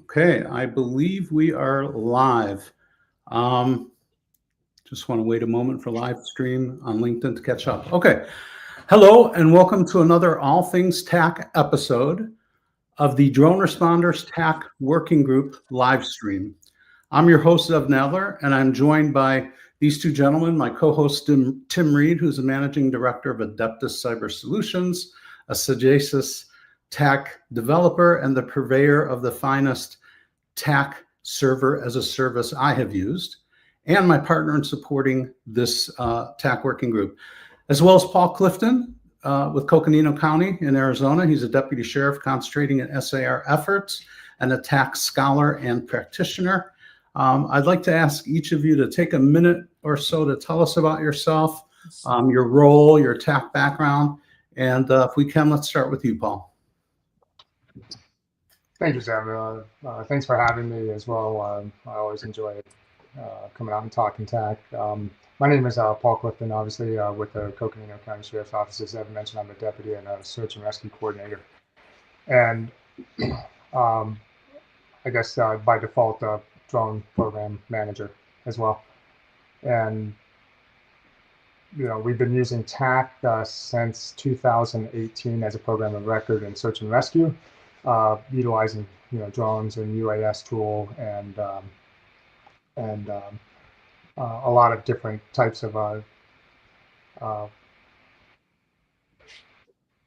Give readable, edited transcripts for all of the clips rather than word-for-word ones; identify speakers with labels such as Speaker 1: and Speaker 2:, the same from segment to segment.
Speaker 1: Okay, I believe we are live. Just want to wait a moment for live stream on LinkedIn to catch up. Okay, hello and welcome to another All Things TAC episode of the Droneresponders TAC Working Group live stream. I'm your host, Zev Nadler, and I'm joined by these two gentlemen, my co-host Tim Reed, who's the Managing Director of Adeptus Cyber Solutions, a sagacious TAC developer and the purveyor of the finest TAC server as a service I have used, and my partner in supporting this TAC working group, as well as Paul Clifton with Coconino County in Arizona. He's a deputy sheriff concentrating in SAR efforts and a TAC scholar and practitioner. I'd like to ask each of you to take a minute or so to tell us about yourself, your role, your TAC background, and if we can, let's start with you, Paul.
Speaker 2: Thank you, Sam. Thanks for having me as well. I always enjoy coming out and talking TAC. My name is Paul Clifton, obviously with the Coconino County Sheriff's Office. As Evan mentioned, I'm a deputy and a search and rescue coordinator. And I guess by default, drone program manager as well. And we've been using TAC since 2018 as a program of record in search and rescue, utilizing drones and UAS tool and a lot of different types of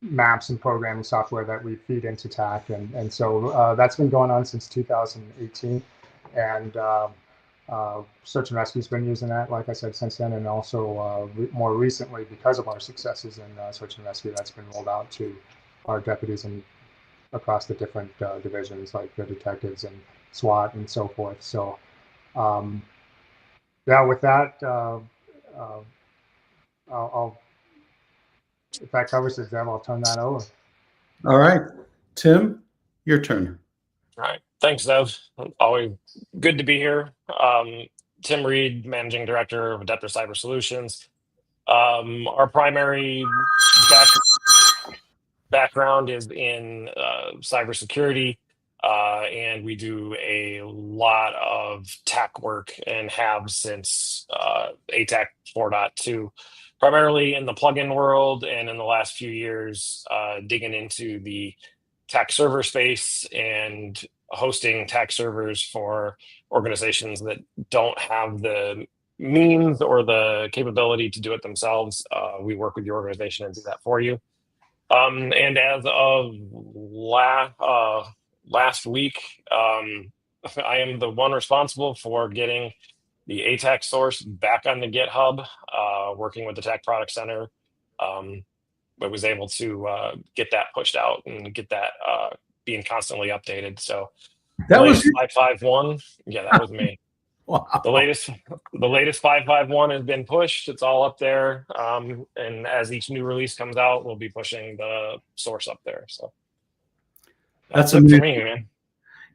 Speaker 2: maps and programming software that we feed into TAC, and so that's been going on since 2018, and search and rescue's been using that, like I said, since then, and also more recently, because of our successes in search and rescue, that's been rolled out to our deputies and across the different divisions, like the detectives and SWAT and so forth. So yeah, with that, I'll if that covers it, Zev, I'll turn that over.
Speaker 1: All right, Tim, your turn.
Speaker 3: All right, thanks, Zev. Always good to be here. Tim Reed, Managing Director of Adeptus Cyber Solutions. Our primary background is in cybersecurity, and we do a lot of TAC work and have since ATAC 4.2, primarily in the plugin world, and in the last few years digging into the TAC server space and hosting TAC servers for organizations that don't have the means or the capability to do it themselves. We work with your organization and do that for you. And as of last week, I am the one responsible for getting the ATAC source back on the GitHub, working with the TAC Product Center. But was able to get that pushed out and get that being constantly updated. So
Speaker 1: that was
Speaker 3: 551. Yeah, that was me.
Speaker 1: Wow.
Speaker 3: The latest 551 has been pushed. It's all up there. And as each new release comes out, we'll be pushing the source up there. So
Speaker 1: that's
Speaker 3: it
Speaker 1: amazing
Speaker 3: for me, man.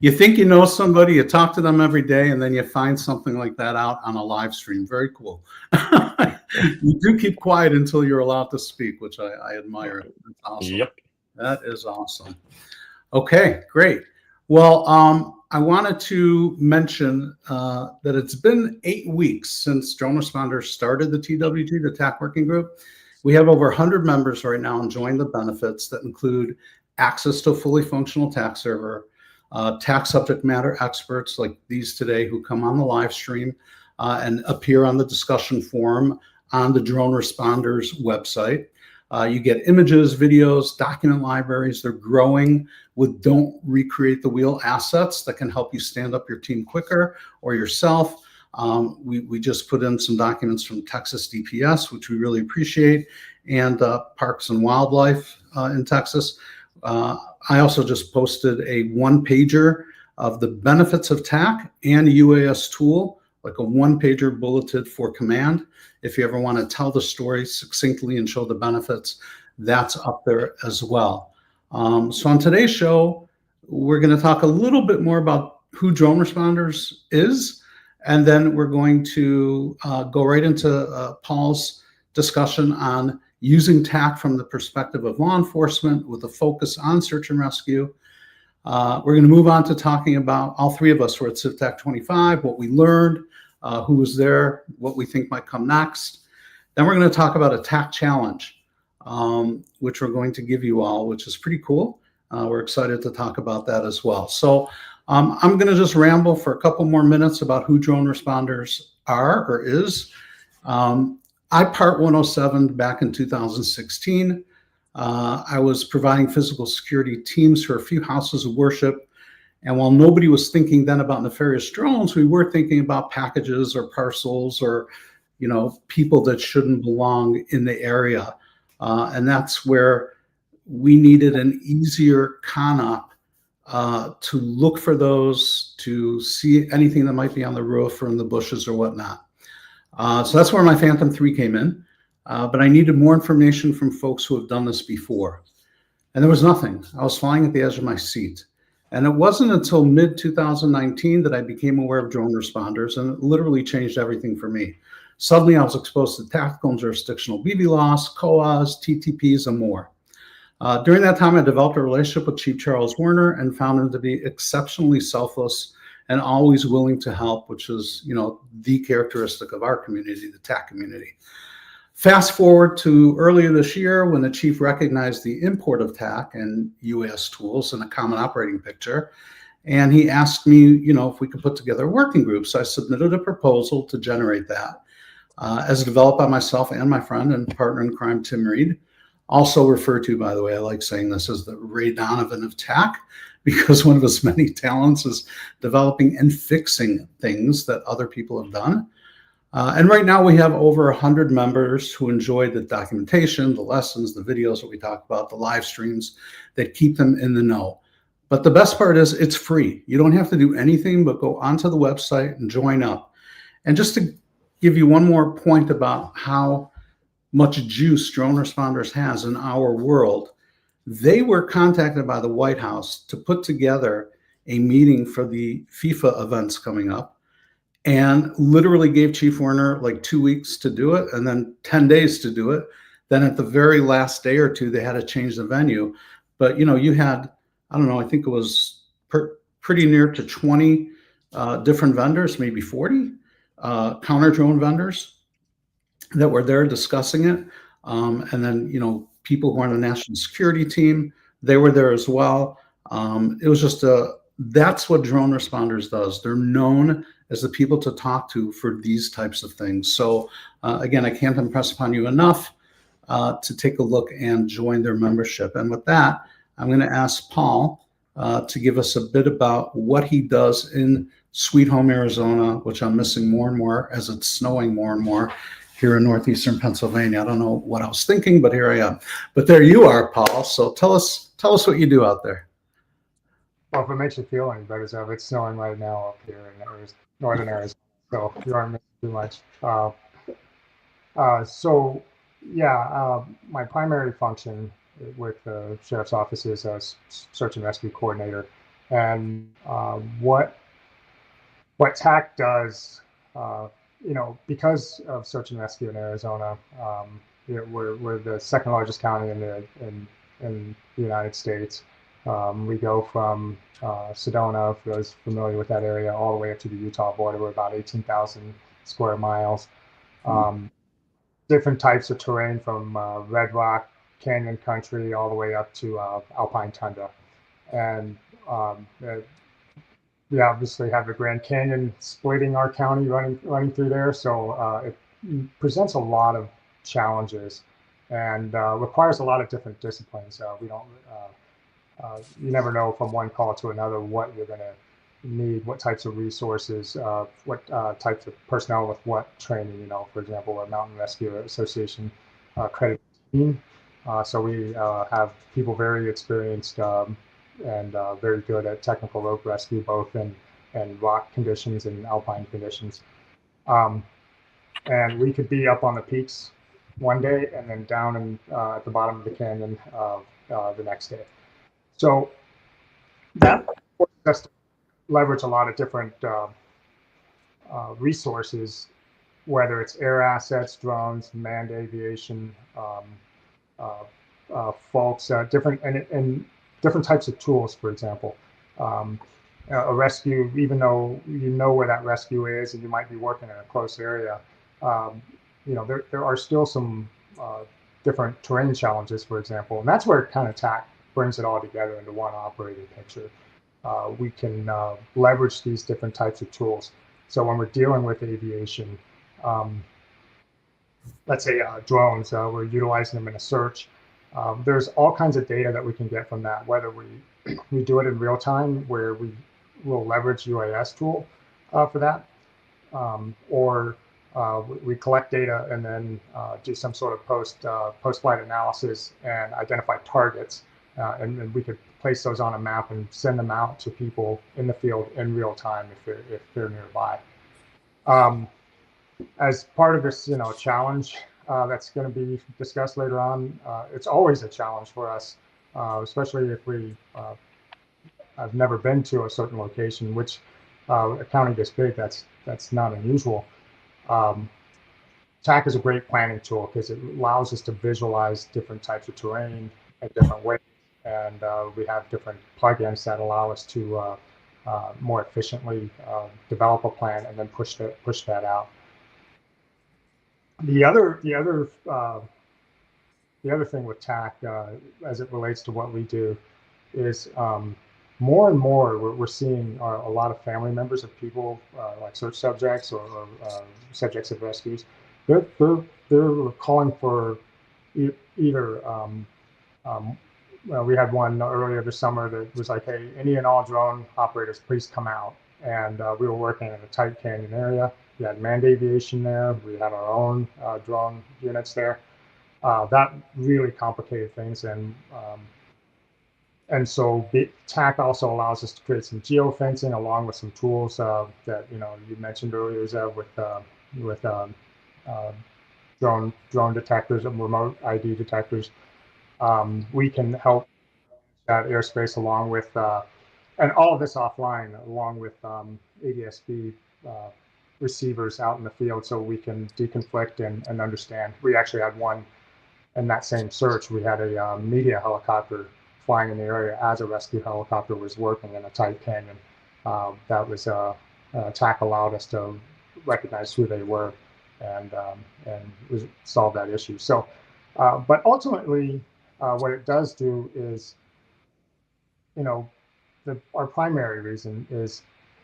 Speaker 1: You think you know somebody, you talk to them every day, and then you find something like that out on a live stream. Very cool. You do keep quiet until you're allowed to speak, which I admire. That's awesome.
Speaker 3: Yep.
Speaker 1: That is awesome. Okay, great. Well, I wanted to mention that it's been 8 weeks since Droneresponders started the TWG, the TAC Working Group. We have over 100 members right now enjoying the benefits that include access to a fully functional TAC server, TAC subject matter experts like these today who come on the live stream and appear on the discussion forum on the Droneresponders website. You get images, videos, document libraries. They're growing with don't recreate the wheel assets that can help you stand up your team quicker or yourself. We just put in some documents from Texas DPS, which we really appreciate, and Parks and Wildlife in Texas. I also just posted a one-pager of the benefits of TAC and a UAS tool, like a one-pager bulleted for command. If you ever want to tell the story succinctly and show the benefits, that's up there as well. So on today's show, we're going to talk a little bit more about who Droneresponders is, and then we're going to go right into Paul's discussion on using TAC from the perspective of law enforcement with a focus on search and rescue. We're going to move on to talking about, all three of us were at CivTech 25, what we learned, who was there, what we think might come next. Then we're going to talk about a TAC challenge, which we're going to give you all, which is pretty cool. We're excited to talk about that as well. So I'm going to just ramble for a couple more minutes about who drone responders are or is. I part 107 back in 2016. I was providing physical security teams for a few houses of worship. And while nobody was thinking then about nefarious drones, we were thinking about packages or parcels or, you know, people that shouldn't belong in the area. And that's where we needed an easier CONOP to look for those, to see anything that might be on the roof or in the bushes or whatnot. So that's where my Phantom 3 came in. But I needed more information from folks who have done this before. And there was nothing. I was flying at the edge of my seat. And it wasn't until mid-2019 that I became aware of drone responders, and it literally changed everything for me. Suddenly, I was exposed to tactical and jurisdictional BVLOS, COAs, TTPs, and more. During that time, I developed a relationship with Chief Charles Werner and found him to be exceptionally selfless and always willing to help, which is, you know, the characteristic of our community, the TAC community. Fast forward to earlier this year when the chief recognized the import of TAC and UAS tools in a common operating picture. And he asked me, you know, if we could put together a working group. So I submitted a proposal to generate that as developed by myself and my friend and partner in crime, Tim Reed. Also referred to, by the way, I like saying this, as the Ray Donovan of TAC, because one of his many talents is developing and fixing things that other people have done. And right now we have over 100 members who enjoy the documentation, the lessons, the videos that we talk about, the live streams that keep them in the know. But the best part is it's free. You don't have to do anything but go onto the website and join up. And just to give you one more point about how much juice drone responders has in our world, they were contacted by the White House to put together a meeting for the FIFA events coming up, and literally gave Chief Werner like 2 weeks to do it and then 10 days to do it. Then at the very last day or two, they had to change the venue. But, you know, you had, I don't know, I think it was pretty near to 20 different vendors, maybe 40 counter drone vendors that were there discussing it. And then, you know, people who are on the national security team, they were there as well. It was just that's what drone responders does. They're known as the people to talk to for these types of things. So again, I can't impress upon you enough to take a look and join their membership. And with that, I'm going to ask Paul to give us a bit about what he does in Sweet Home, Arizona, which I'm missing more and more as it's snowing more and more here in northeastern Pennsylvania. I don't know what I was thinking, but here I am. But there you are, Paul. So tell us what you do out there.
Speaker 2: Well, if it makes you feel any better, so it's snowing right now up here in northern Arizona, so you aren't missing too much. My primary function with the sheriff's office is a search and rescue coordinator, and what TAC does, because of search and rescue in Arizona, we're the second largest county in the United States. We go from Sedona, for those familiar with that area, all the way up to the Utah border. We're about 18,000 square miles. Different types of terrain from red rock, canyon country, all the way up to alpine tundra. And we obviously have the Grand Canyon splitting our county running through there. So it presents a lot of challenges and requires a lot of different disciplines. You never know from one call to another what you're going to need, what types of resources, what types of personnel with what training. You know, for example, a Mountain Rescue Association accredited team. So we have people very experienced and very good at technical rope rescue, both in rock conditions and alpine conditions. And we could be up on the peaks one day and then down at the bottom of the canyon the next day. So that forces us to leverage a lot of different resources, whether it's air assets, drones, manned aviation, folks, different types of tools, for example. A rescue, even though you know where that rescue is and you might be working in a close area, there are still some different terrain challenges, for example, and that's where kind of TAC brings it all together into one operating picture. We can leverage these different types of tools. So when we're dealing with aviation, let's say drones, we're utilizing them in a search. There's all kinds of data that we can get from that, whether we do it in real time, where we will leverage UAS tool for that, or we collect data and then do some sort of post-flight analysis and identify targets, and then we could place those on a map and send them out to people in the field in real time if they're nearby. As part of this, challenge that's going to be discussed later on, it's always a challenge for us, especially if I've never been to a certain location, which a county this big, that's not unusual. TAC is a great planning tool because it allows us to visualize different types of terrain in different ways, and we have different plugins that allow us to more efficiently develop a plan and then push that out. The other thing with TAC, as it relates to what we do, is more and more we're seeing a lot of family members of people like search subjects or subjects of rescues. They're calling for either. We had one earlier this summer that was like, "Hey, any and all drone operators, please come out." And we were working in a tight canyon area. We had manned aviation there. We had our own drone units there. That really complicated things, and so TAC also allows us to create some geofencing along with some tools that you mentioned earlier, Zev, with drone detectors and remote ID detectors. We can help that airspace along with, and all of this offline, along with ADS-B receivers out in the field, so we can deconflict and understand. We actually had one in that same search. We had a media helicopter flying in the area as a rescue helicopter was working in a tight canyon. That was TAC allowed us to recognize who they were and solve that issue. So, but ultimately, what it does do is, our primary reason is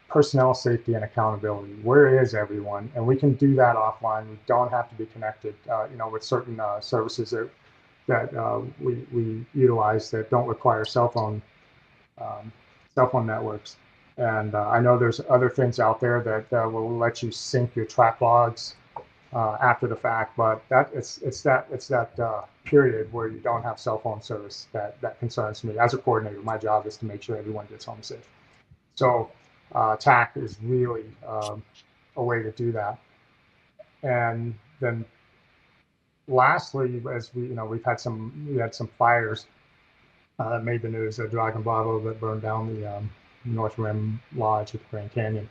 Speaker 2: personnel safety and accountability. Where is everyone? And we can do that offline. We don't have to be connected, with certain services that we utilize that don't require cell phone networks. And I know there's other things out there that will let you sync your track logs after the fact, but it's that period where you don't have cell phone service that concerns me. As a coordinator, my job is to make sure everyone gets home safe. So TAC is really a way to do that. And then lastly, as we had some fires that made the news at Dragon Bravo that burned down the North Rim Lodge at the Grand Canyon.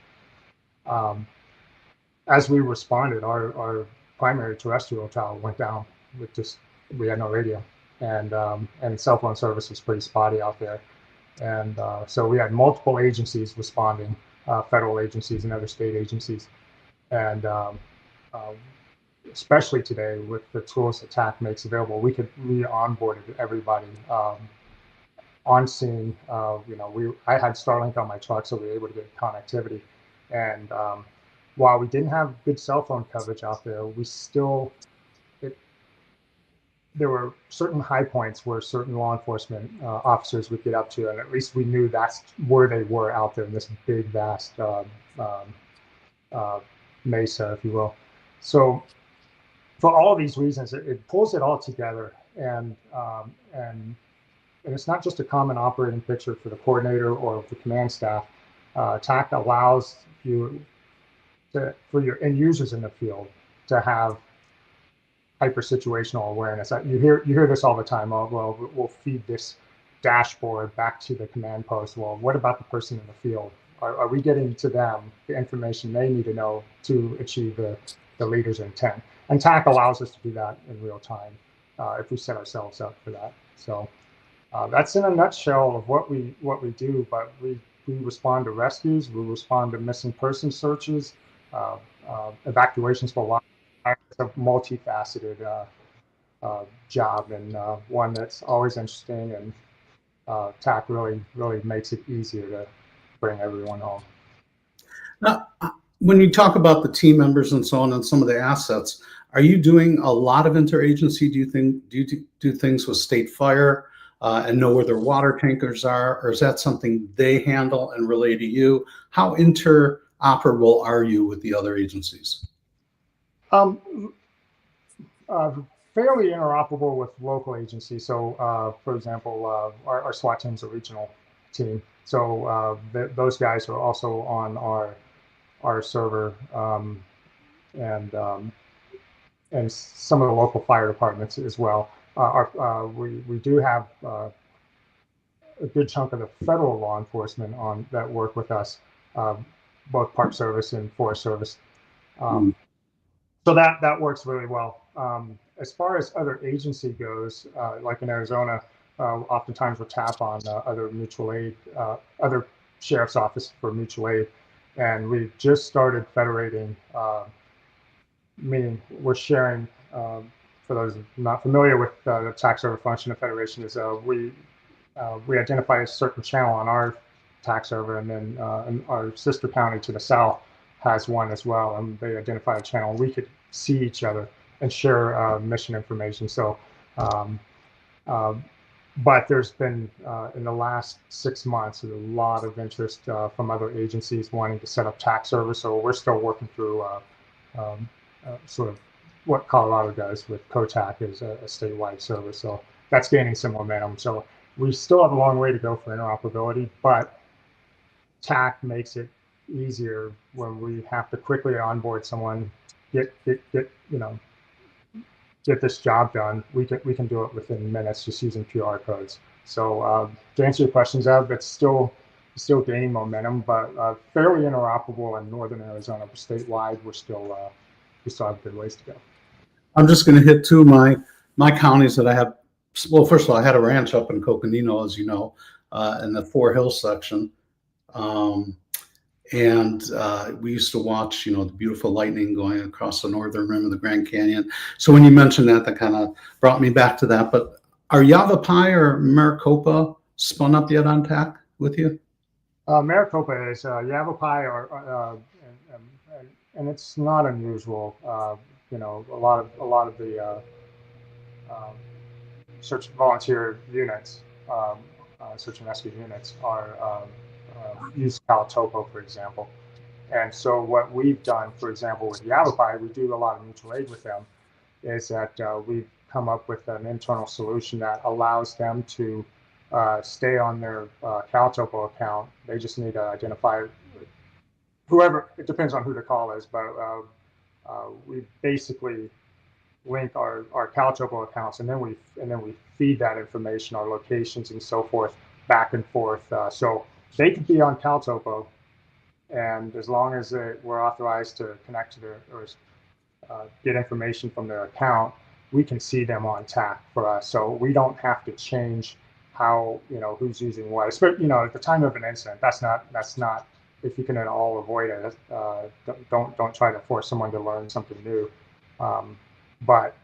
Speaker 2: As we responded, our primary terrestrial tower went down we had no radio, and cell phone service was pretty spotty out there. And so we had multiple agencies responding, federal agencies and other state agencies. And especially today with the tools that TAC makes available, we onboarded everybody on scene. I had Starlink on my truck, so we were able to get connectivity. And while we didn't have good cell phone coverage out there, there were certain high points where certain law enforcement officers would get up to, and at least we knew that's where they were out there in this big, vast mesa, if you will. So for all these reasons, it pulls it all together, and it's not just a common operating picture for the coordinator or the command staff. TAC allows you for your end users in the field to have hyper situational awareness. You hear this all the time. Oh, well, we'll feed this dashboard back to the command post. Well, what about the person in the field? Are we getting to them the information they need to know to achieve the leader's intent? And TAC allows us to do that in real time if we set ourselves up for that. So that's in a nutshell of what we do. But we respond to rescues, we respond to missing person searches, evacuations for life. It's a multifaceted job, and one that's always interesting, and TAC really makes it easier to bring everyone home.
Speaker 1: Now, when you talk about the team members and so on and some of the assets, are you doing a lot of interagency? Do you do things with state fire and know where their water tankers are, or is that something they handle and relay to you? How interoperable are you with the other agencies?
Speaker 2: Fairly interoperable with local agencies. So, for example, our SWAT team's a regional team. So those guys are also on our server, and some of the local fire departments as well. We do have a good chunk of the federal law enforcement that work with us, both Park Service and Forest Service. So that works really well. As far as other agency goes, like in Arizona, oftentimes we'll tap on other mutual aid, other sheriff's office for mutual aid, and we just started federating. Meaning we're sharing. For those not familiar with the tax server function of federation, is we identify a certain channel on our tax server, and then our sister county to the south has one as well, and they identify a channel. We could see each other and share mission information. So, but there's been in the last 6 months a lot of interest from other agencies wanting to set up tax servers. So we're still working through sort of what Colorado does with COTAC as a statewide service. So that's gaining some momentum. So we still have a long way to go for interoperability, but TAC makes it easier when we have to quickly onboard someone, get this job done. We can do it within minutes just using QR codes. So to answer your questions, Ev, it's still gaining momentum, but fairly interoperable in Northern Arizona. But statewide, we still have a good ways to go.
Speaker 1: I'm just going to hit two of my counties that I have. Well, first of all, I had a ranch up in Coconino, as you know, in the Four Hills section. And we used to watch, the beautiful lightning going across the northern rim of the Grand Canyon. So when you mentioned that kind of brought me back to that. But are Yavapai or Maricopa spun up yet on TAC with you?
Speaker 2: Maricopa is. Yavapai and it's not unusual. A lot of the search volunteer units, search and rescue units are use Calatopo, for example. And so what we've done, for example, with Yavapai, we do a lot of mutual aid with them, is that we've come up with an internal solution that allows them to stay on their Calatopo account. They just need to identify whoever, it depends on who the call is, but we basically link our Calatopo accounts, and then we feed that information, our locations and so forth, back and forth. So they could be on Calatopo, and as long as we're authorized to connect to their or get information from their account, we can see them on TAC for us. So we don't have to change how who's using what. But at the time of an incident, that's not. If you can at all avoid it, don't try to force someone to learn something new. But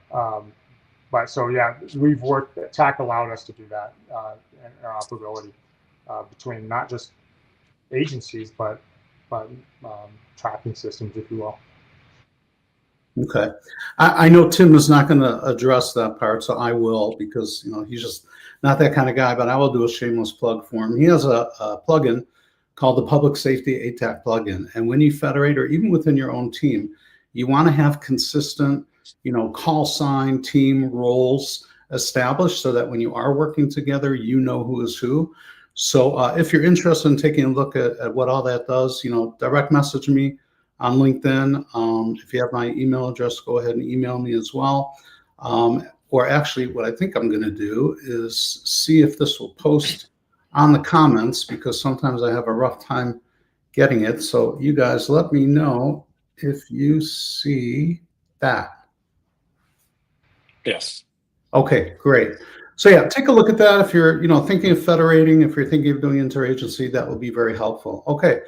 Speaker 2: so yeah, we've worked. TAC allowed us to do that interoperability between not just agencies, but tracking systems, if you will.
Speaker 1: Okay, I know Tim is not going to address that part, so I will, because he's just not that kind of guy. But I will do a shameless plug for him. He has a plugin called the Public Safety ATAC plugin, and when you federate, or even within your own team, you want to have consistent, call sign team roles established, so that when you are working together, you know who is who. So if you're interested in taking a look at what all that does, direct message me on LinkedIn. If you have my email address, go ahead and email me as well. Or actually, what I think I'm going to do is see if this will post on the comments, because sometimes I have a rough time getting it. So you guys let me know if you see that.
Speaker 3: Yes.
Speaker 1: Okay, great. So yeah, take a look at that. If you're, thinking of federating, if you're thinking of doing interagency, that will be very helpful. Okay.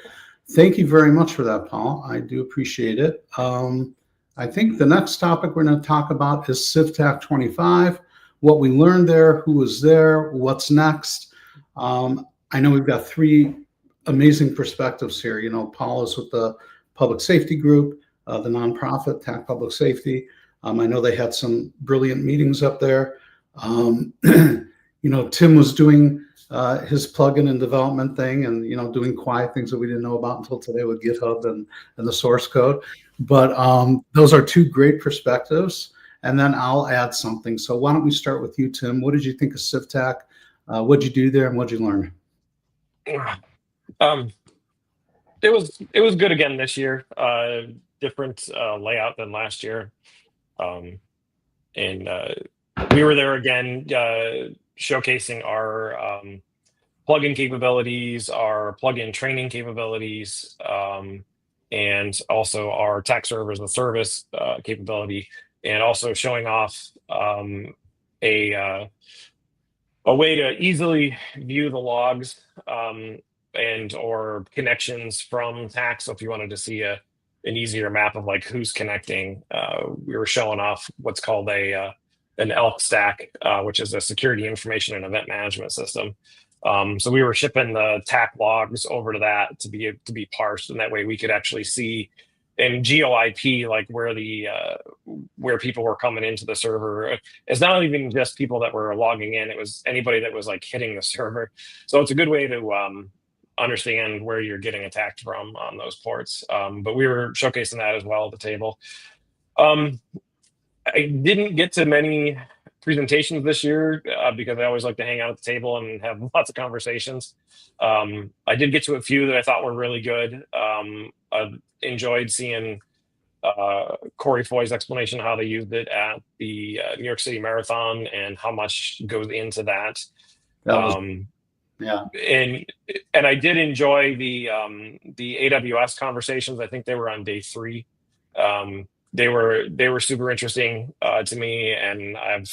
Speaker 1: Thank you very much for that, Paul. I do appreciate it. I think the next topic we're going to talk about is CivTac 25, what we learned there, who was there, what's next. I know we've got three amazing perspectives here. Paul is with the public safety group, the nonprofit TAC Public Safety. I know they had some brilliant meetings up there. Tim was doing his plugin and development thing and, doing quiet things that we didn't know about until today with GitHub and the source code. But those are two great perspectives. And then I'll add something. So why don't we start with you, Tim? What did you think of CivTac? What'd you do there and what'd you learn?
Speaker 3: It was good again this year. Different layout than last year. And we were there again, showcasing our plugin capabilities, our plugin training capabilities, and also our TAC server as a service capability, and also showing off a way to easily view the logs and or connections from TAC. So if you wanted to see an easier map of like who's connecting, we were showing off what's called an ELK stack, which is a security information and event management system. So we were shipping the TAC logs over to that to be parsed, and that way we could actually see in GeoIP like where people were coming into the server. It's not even just people that were logging in; it was anybody that was like hitting the server. So it's a good way to understand where you're getting attacked from on those ports. But we were showcasing that as well at the table. I didn't get to many presentations this year because I always like to hang out at the table and have lots of conversations. I did get to a few that I thought were really good. I enjoyed seeing Corey Foy's explanation of how they used it at the New York City Marathon and how much goes into that.
Speaker 1: Yeah,
Speaker 3: and I did enjoy the AWS conversations. I think they were on day 3. They were super interesting to me, and I've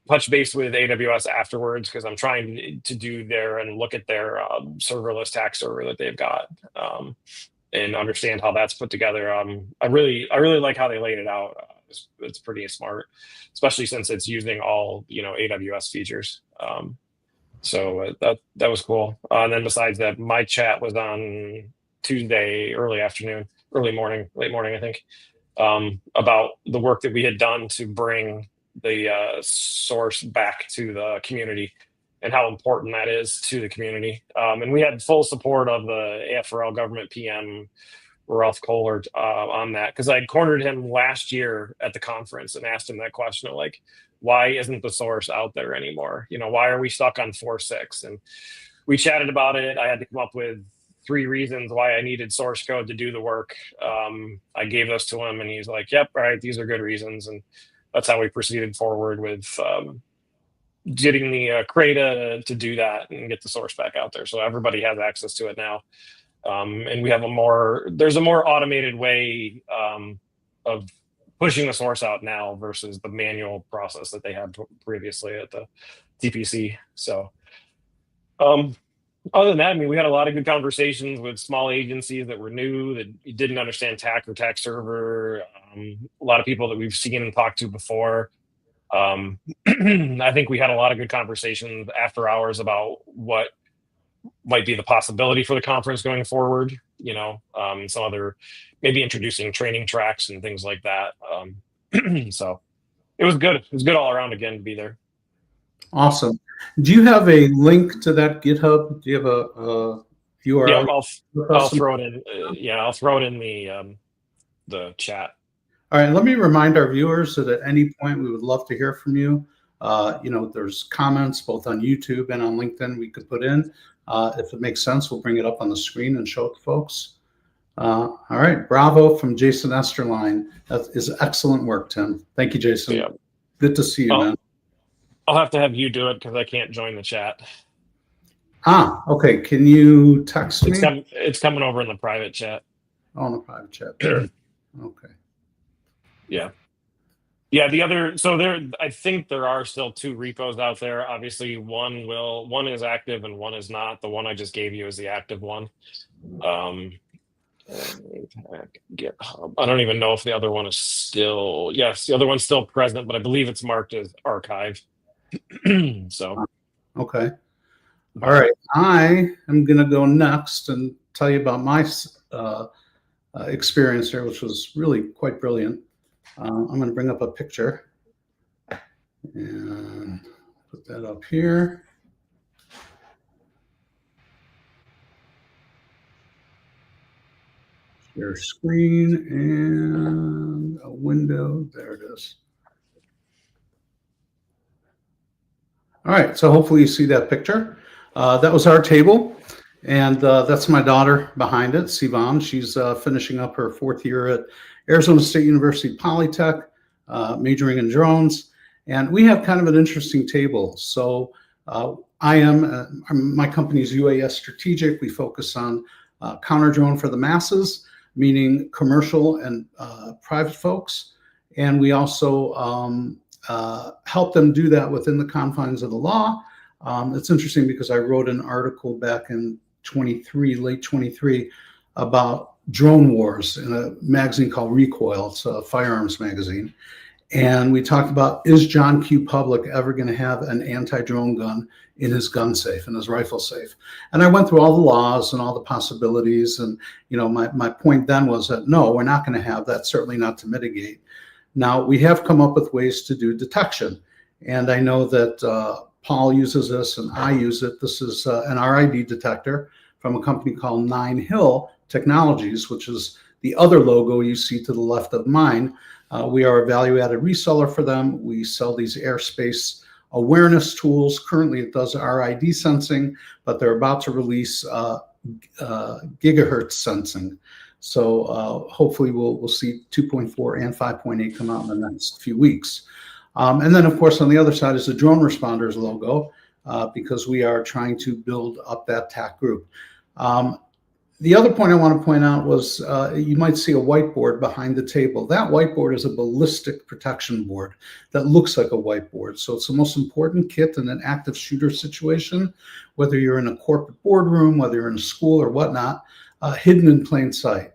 Speaker 3: touched base with AWS afterwards because I'm trying to do and look at their serverless TAC server that they've got and understand how that's put together. I really like how they laid it out. It's pretty smart, especially since it's using all AWS features. So that was cool. And then besides that, my chat was on Tuesday, late morning, I think, about the work that we had done to bring the source back to the community and how important that is to the community. And we had full support of the AFRL government PM, Ralph Kohler, on that, because I cornered him last year at the conference and asked him that question of like, why isn't the source out there anymore? Why are we stuck on 4.6? And we chatted about it. I had to come up with 3 reasons why I needed source code to do the work. I gave those to him and he's like, yep, all right, these are good reasons. And that's how we proceeded forward with getting the CRADA to do that and get the source back out there. So everybody has access to it now. And we have there's a more automated way of pushing the source out now versus the manual process that they had previously at the TPC. So other than that, we had a lot of good conversations with small agencies that were new, that didn't understand TAC or TAC server. A lot of people that we've seen and talked to before. I think we had a lot of good conversations after hours about what might be the possibility for the conference going forward. Some other, maybe introducing training tracks and things like that. So it was good. It was good all around again to be there.
Speaker 1: Awesome. Do you have a link to that GitHub? Do you have a URL?
Speaker 3: Yeah, I'll throw it in. I'll throw it in the chat.
Speaker 1: All right. Let me remind our viewers that at any point we would love to hear from you. There's comments both on YouTube and on LinkedIn we could put in. If it makes sense, we'll bring it up on the screen and show it to folks. All right. Bravo from Jason Esterline. That is excellent work, Tim. Thank you, Jason.
Speaker 3: Yeah.
Speaker 1: Good to see you, man.
Speaker 3: I'll have to have you do it because I can't join the chat.
Speaker 1: Okay. Can you text me?
Speaker 3: It's coming over in the private chat.
Speaker 1: Oh, in the private chat. Okay.
Speaker 3: Yeah. Yeah, the other, so there, I think there are still two repos out there. Obviously, one is active and one is not. The one I just gave you is the active one. Um, GitHub. I don't even know if the other one is still, yes, the other one's still present, but I believe it's marked as archive. So,
Speaker 1: Okay. All right. I am going to go next and tell you about my experience here, which was really quite brilliant. I'm going to bring up a picture and put that up here. Share screen and a window. There it is. All right, so hopefully you see that picture. That was our table, and that's my daughter behind it, Sivan. She's finishing up her 4th year at Arizona State University Polytech, majoring in drones. And we have kind of an interesting table. So my company's UAS Strategic. We focus on counter drone for the masses, meaning commercial and private folks. And we also help them do that within the confines of the law. It's interesting because I wrote an article back in late 23, about drone wars in a magazine called Recoil. It's a firearms magazine. And we talked about, is John Q. Public ever going to have an anti-drone gun in his gun safe, in his rifle safe? And I went through all the laws and all the possibilities. And, my point then was that, no, we're not going to have that, certainly not to mitigate. Now, we have come up with ways to do detection. And I know that Paul uses this and I use it. This is an RID detector from a company called 9 Hill Technologies, which is the other logo you see to the left of mine. We are a value-added reseller for them. We sell these airspace awareness tools. Currently, it does RID sensing, but they're about to release gigahertz sensing. So hopefully we'll see 2.4 and 5.8 come out in the next few weeks. And then, of course, on the other side is the Droneresponders logo, because we are trying to build up that TAC group. The other point I want to point out was you might see a whiteboard behind the table. That whiteboard is a ballistic protection board that looks like a whiteboard. So it's the most important kit in an active shooter situation, whether you're in a corporate boardroom, whether you're in a school or whatnot, hidden in plain sight.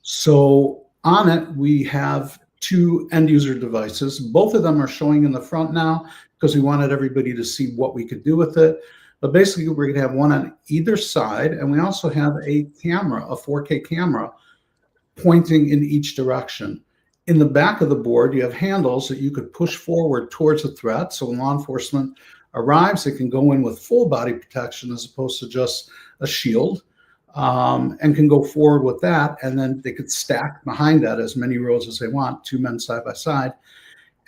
Speaker 1: So on it, we have 2 end user devices. Both of them are showing in the front now because we wanted everybody to see what we could do with it. But basically, we're going to have one on either side, and we also have a camera, a 4K camera, pointing in each direction. In the back of the board, you have handles that you could push forward towards a threat. So when law enforcement arrives, it can go in with full body protection as opposed to just a shield, and can go forward with that. And then they could stack behind that as many rows as they want, 2 men side by side.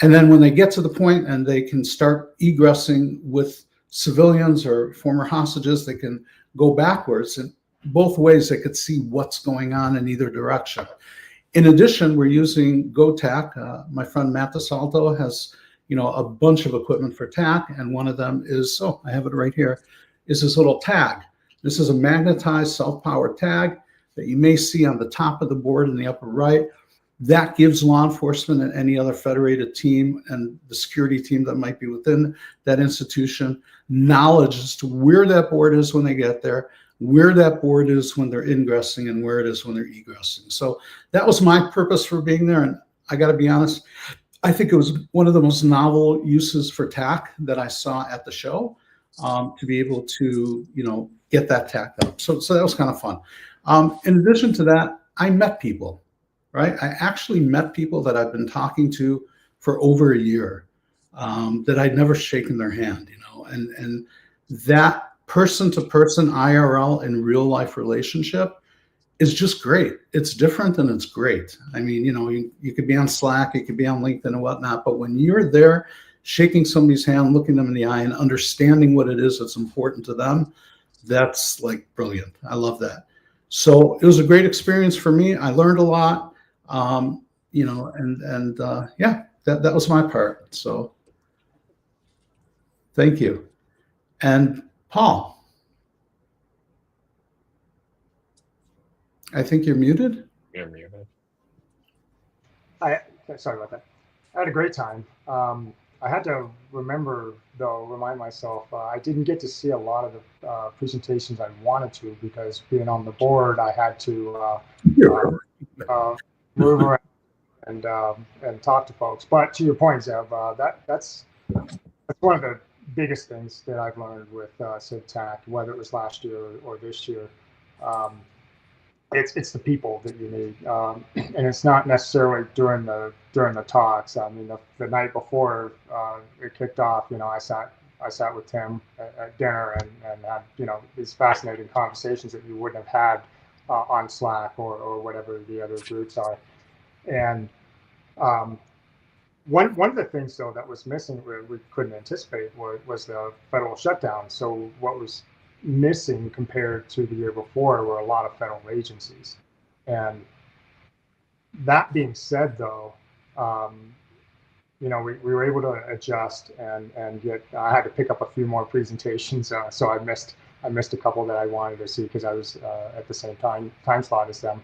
Speaker 1: And then when they get to the point and they can start egressing with civilians or former hostages, they can go backwards, and both ways they could see what's going on in either direction. In addition, we're using GoTac. My friend Matt DeSalto has, a bunch of equipment for TAC, and one of them is, I have it right here, is this little tag. This is a magnetized self-powered tag that you may see on the top of the board in the upper right. That gives law enforcement and any other federated team and the security team that might be within that institution knowledge as to where that board is when they get there, where that board is when they're ingressing, and where it is when they're egressing. So that was my purpose for being there. And I got to be honest, I think it was one of the most novel uses for TAC that I saw at the show, to be able to, get that TAC up. So that was kind of fun. In addition to that, I met people. Right? I actually met people that I've been talking to for over a year, that I'd never shaken their hand, and that person-to-person IRL in real life relationship is just great. It's different and it's great. I mean, you could be on Slack, you could be on LinkedIn and whatnot, but when you're there shaking somebody's hand, looking them in the eye and understanding what it is that's important to them, that's like brilliant. I love that. So it was a great experience for me. I learned a lot. Yeah, that was my part. So thank you. And Paul, I think you're muted.
Speaker 3: You're muted.
Speaker 2: Sorry about that. I had a great time. I had to remind myself, I didn't get to see a lot of the presentations I wanted to because being on the board, I had to uh, move around and talk to folks. But to your point, Zev, that's one of the biggest things that I've learned with CivTac, whether it was last year or this year. Um, it's the people that you need, and it's not necessarily during the talks. I mean, the night before it kicked off, I sat with Tim at dinner and had these fascinating conversations that you wouldn't have had on Slack or whatever the other groups are. And um, one of the things though that was missing, we couldn't anticipate, was the federal shutdown. So what was missing compared to the year before were a lot of federal agencies. And that being said, though, we were able to adjust and get. I had to pick up a few more presentations, so I missed a couple that I wanted to see because I was at the same time slot as them.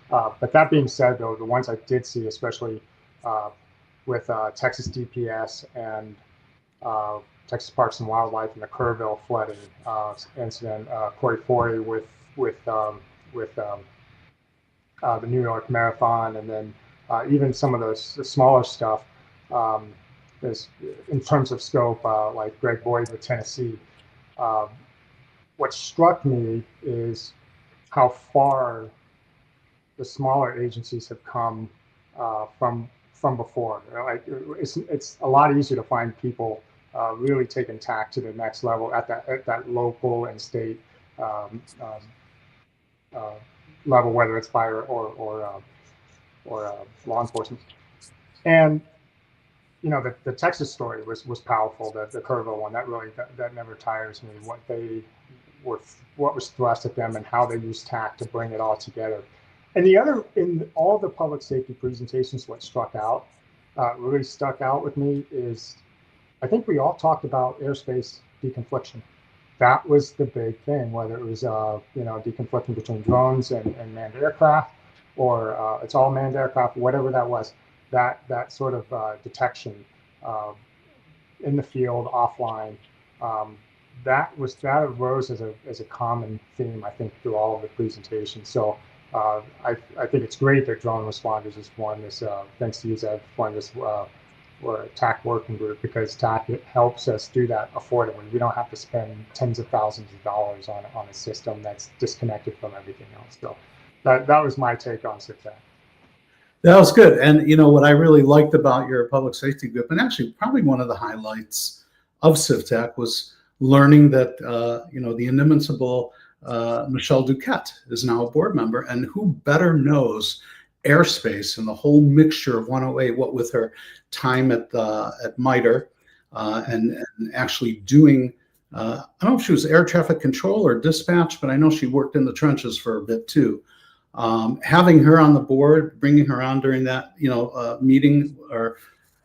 Speaker 2: But that being said, though, the ones I did see, especially with Texas DPS and Texas Parks and Wildlife and the Kerrville flooding incident, Corey Forey with the New York Marathon, and then even some of the smaller stuff in terms of scope, like Greg Boyd with Tennessee. What struck me is how far the smaller agencies have come from before. Like it's a lot easier to find people really taking TAC to the next level at that local and state level, whether it's fire or law enforcement. And the Texas story was powerful. The Kerrville one, that never tires me. What was thrust at them and how they used TAC to bring it all together. And the other, in all the public safety presentations, what really stuck out with me is, I think we all talked about airspace deconfliction. That was the big thing, whether it was deconflicting between drones and manned aircraft, or it's all manned aircraft, whatever that was. That sort of detection in the field, offline. That arose as a common theme, I think, through all of the presentations. So I think it's great that Droneresponders has formed this, thanks to you, Zev, formed this TAC working group, because TAC helps us do that affordably. We don't have to spend tens of thousands of dollars on a system that's disconnected from everything else. So that was my take on CivTac.
Speaker 1: That was good. And what I really liked about your public safety group, and actually probably one of the highlights of CivTac, was learning that the inimitable Michelle Duquette is now a board member, and who better knows airspace and the whole mixture of 108, what with her time at MITRE and actually doing, I don't know if she was air traffic control or dispatch, but I know she worked in the trenches for a bit too. Having her on the board, bringing her on during that meeting, or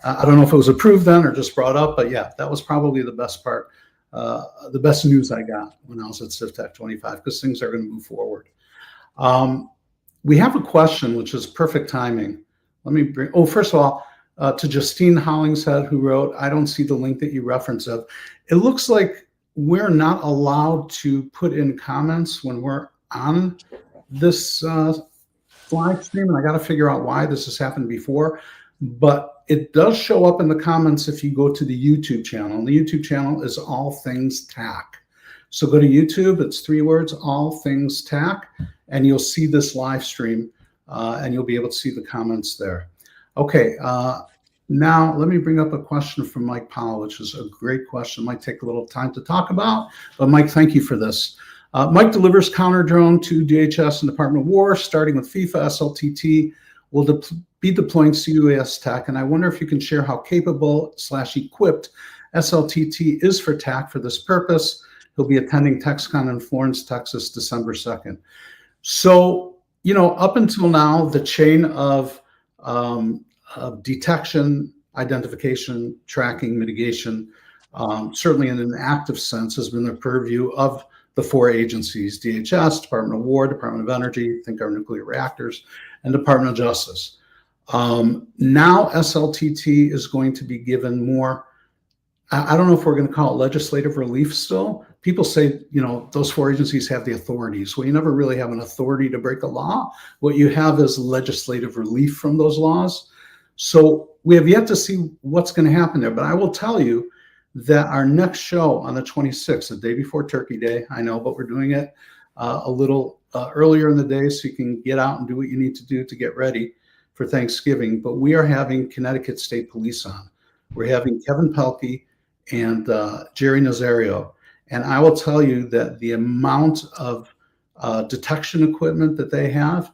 Speaker 1: I don't know if it was approved then or just brought up, but yeah, that was probably the best part. The best news I got when I was at CivTac 25, because things are going to move forward. We have a question, which is perfect timing. Let me bring, first of all, to Justine Hollingshead, who wrote, I don't see the link that you reference of. It looks like we're not allowed to put in comments when we're on this live stream, and I got to figure out why. This has happened before, but it does show up in the comments if you go to the YouTube channel. And the YouTube channel is All Things TAC. So go to YouTube, it's 3 words, All Things TAC, and you'll see this live stream, and you'll be able to see the comments there. Okay, now let me bring up a question from Mike Powell, which is a great question. Might take a little time to talk about, but Mike, thank you for this. Mike delivers counter drone to DHS and Department of War, starting with FIFA. SLTT will be deploying CUAS TAC, and I wonder if you can share how capable/equipped SLTT is for TAC for this purpose. He'll be attending TexCon in Florence, Texas, December 2nd. So, up until now, the chain of detection, identification, tracking, mitigation, certainly in an active sense, has been the purview of the 4 agencies: DHS, Department of War, Department of Energy, think our nuclear reactors, and Department of Justice. Now SLTT is going to be given more, I don't know if we're going to call it legislative relief still. People say, those 4 agencies have the authorities. Well, you never really have an authority to break a law. What you have is legislative relief from those laws. So we have yet to see what's going to happen there. But I will tell you that our next show on the 26th, the day before Turkey Day, I know, but we're doing it a little earlier in the day so you can get out and do what you need to do to get ready for Thanksgiving. But we are having Connecticut State Police on. We're having Kevin Pelkey and Jerry Nazario. And I will tell you that the amount of detection equipment that they have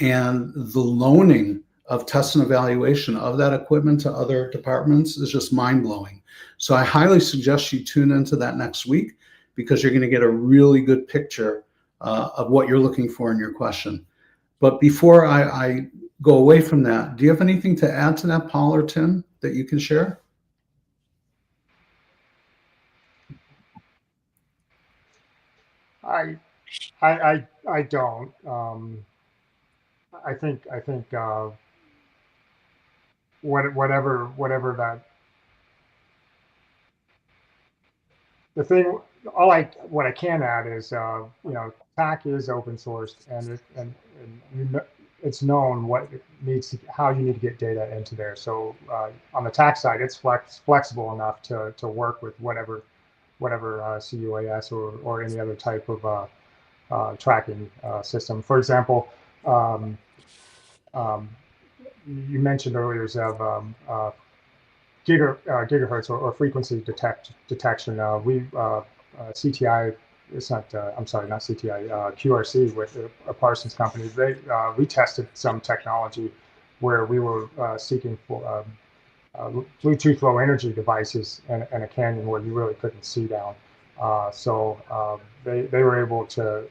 Speaker 1: and the loaning of test and evaluation of that equipment to other departments is just mind-blowing. So I highly suggest you tune into that next week, because you're going to get a really good picture of what you're looking for in your question. But before I go away from that, do you have anything to add to that, Paul or Tim, that you can share?
Speaker 2: I don't. I think whatever that, the thing, what I can add is, TAC is open sourced, and it's known how you need to get data into there. So on the TAC side, it's flexible enough to work with whatever CUAS or any other type of tracking system. For example, you mentioned earlier of gigahertz or frequency detection. CTI, it's not, I'm sorry, not CTI, QRC with a Parsons company. We tested some technology where we were seeking for Bluetooth low energy devices in a canyon where you really couldn't see down. So they were able to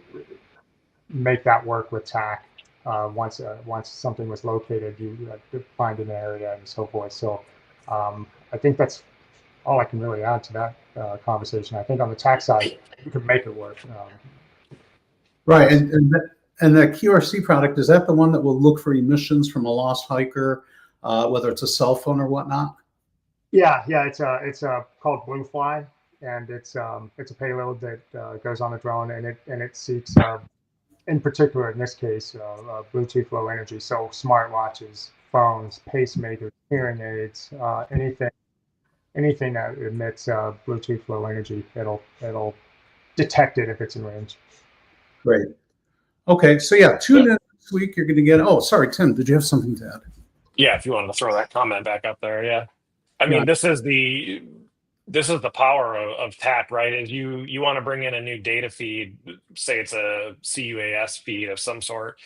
Speaker 2: make that work with TAC. Once something was located, you could find an area and so forth. So I think that's all I can really add to that conversation. I think on the TAC side, you can make it work.
Speaker 1: Right, and that QRC product, is that the one that will look for emissions from a lost hiker, whether it's a cell phone or whatnot?
Speaker 2: Yeah, it's called Bluefly, and it's a payload that goes on the drone, and it seeks, in particular in this case, Bluetooth low energy, so smartwatches, phones, pacemakers, hearing aids, anything that emits Bluetooth low energy, it'll detect it if it's in range.
Speaker 1: Great. Okay, so yeah, tune in this week. You're going to get. Oh, sorry, Tim. Did you have something to add?
Speaker 3: Yeah, if you wanted to throw that comment back up there, yeah. I mean, this is the power of TAC, right? Is you want to bring in a new data feed, say it's a CUAS feed of some sort,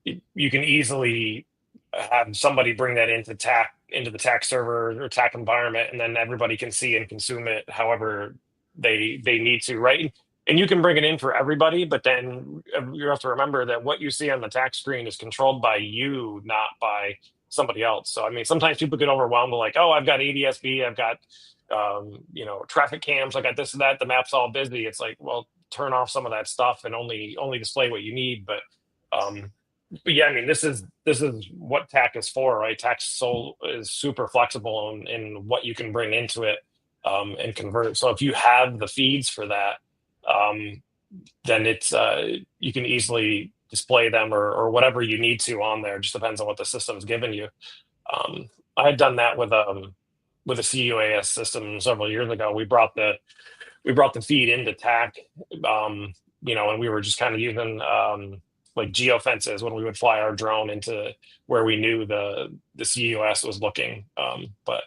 Speaker 3: you can easily have somebody bring that into the TAC server or TAC environment, and then everybody can see and consume it however they need to, right? And you can bring it in for everybody, but then you have to remember that what you see on the TAC screen is controlled by you, not by somebody else. So I mean, sometimes people get overwhelmed with like, oh, I've got ADSB, I've got traffic cams, I got this and that, the map's all busy. It's like, well, turn off some of that stuff and only display what you need. But yeah, I mean, this is what TAC is for, right? TAC is super flexible in what you can bring into it and convert it. So if you have the feeds for that, then it's you can easily display them or whatever you need to on there. It just depends on what the system's given you. I had done that with a CUAS system several years ago. We brought the feed into TAC, and we were just kind of using like geofences when we would fly our drone into where we knew the CUAS was looking. But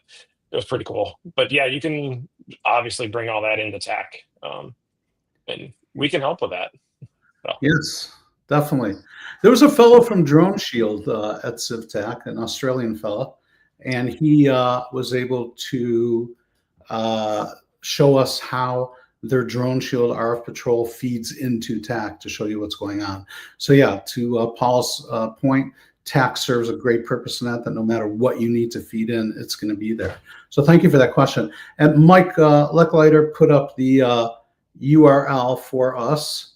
Speaker 3: it was pretty cool. But yeah, you can obviously bring all that into TAC, and we can help with that. So.
Speaker 1: Yes, definitely. There was a fellow from Drone Shield at CivTAC, an Australian fellow, and he was able to show us how their Drone Shield RF Patrol feeds into TAC to show you what's going on. So yeah, to Paul's point, TAC serves a great purpose in that no matter what you need to feed in, it's going to be there. So thank you for that question. And Mike Leckleiter put up the URL for us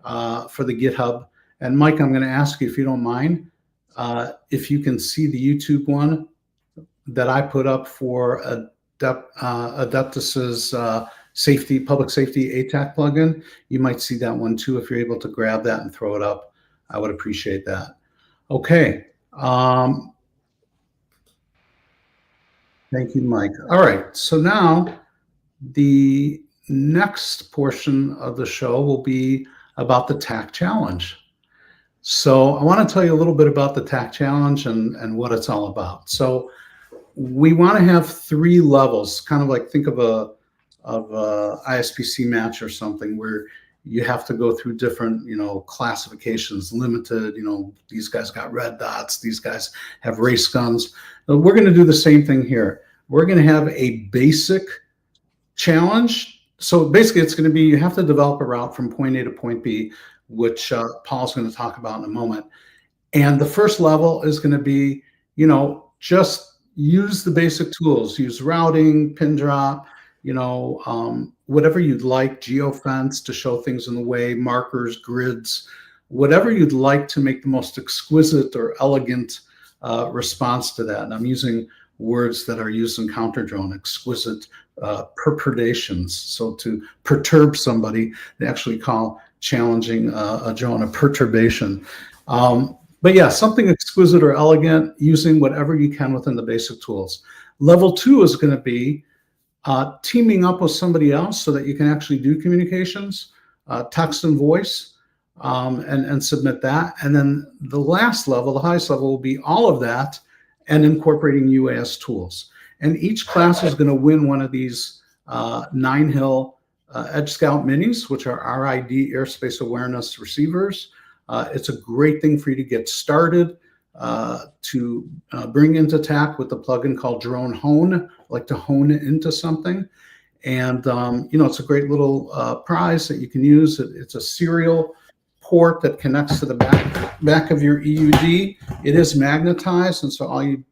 Speaker 1: for the GitHub. And Mike, I'm going to ask you, if you don't mind, If you can see the YouTube one that I put up for Adeptus's public safety ATAC plugin, you might see that one too. If you're able to grab that and throw it up, I would appreciate that. Okay. Thank you, Mike. All right. So now the next portion of the show will be about the TAC Challenge. So I want to tell you a little bit about the TAC Challenge and what it's all about. So we want to have 3 levels, kind of like think of a ISPC match or something where you have to go through different, classifications, limited, these guys got red dots, these guys have race guns. We're going to do the same thing here. We're going to have a basic challenge. So basically it's going to be, you have to develop a route from point A to point B, which Paul's going to talk about in a moment. And the first level is going to be, just use the basic tools, use routing, pin drop, whatever you'd like, geofence to show things in the way, markers, grids, whatever you'd like to make the most exquisite or elegant response to that. And I'm using words that are used in counter drone, exquisite perturbations. So to perturb somebody, they actually call challenging a drone a perturbation. But yeah, something exquisite or elegant using whatever you can within the basic tools. Level 2 is going to be teaming up with somebody else so that you can actually do communications, text and voice, and submit that. And then the last level, the highest level, will be all of that and incorporating UAS tools. And each class is going to win one of these 9-hill Edge Scout minis, which are RID, airspace awareness receivers. It's a great thing for you to get started, to bring into TAC with the plugin called Drone Hone, like to hone it into something. And, it's a great little prize that you can use. It's a serial port that connects to the back of your EUD. It is magnetized, and so all you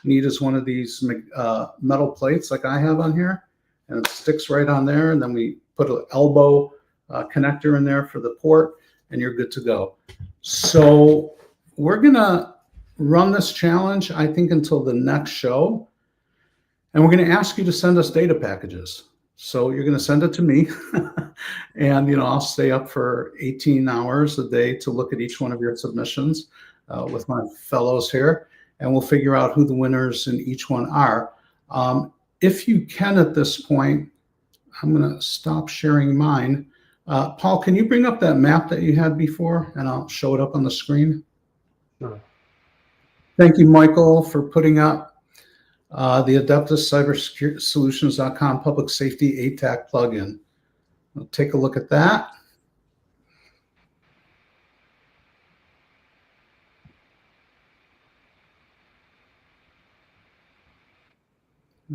Speaker 1: need is one of these metal plates like I have on here, and it sticks right on there. And then we put an elbow connector in there for the port, and you're good to go. So we're gonna run this challenge, I think, until the next show, and we're gonna ask you to send us data packages. So you're gonna send it to me, and I'll stay up for 18 hours a day to look at each one of your submissions with my fellows here, and we'll figure out who the winners in each one are. If you can at this point, I'm gonna stop sharing mine. Paul, can you bring up that map that you had before, and I'll show it up on the screen?
Speaker 2: Sure.
Speaker 1: Thank you, Michael, for putting up the Adeptus Cybersolutions.com public safety ATAC plugin. We'll take a look at that.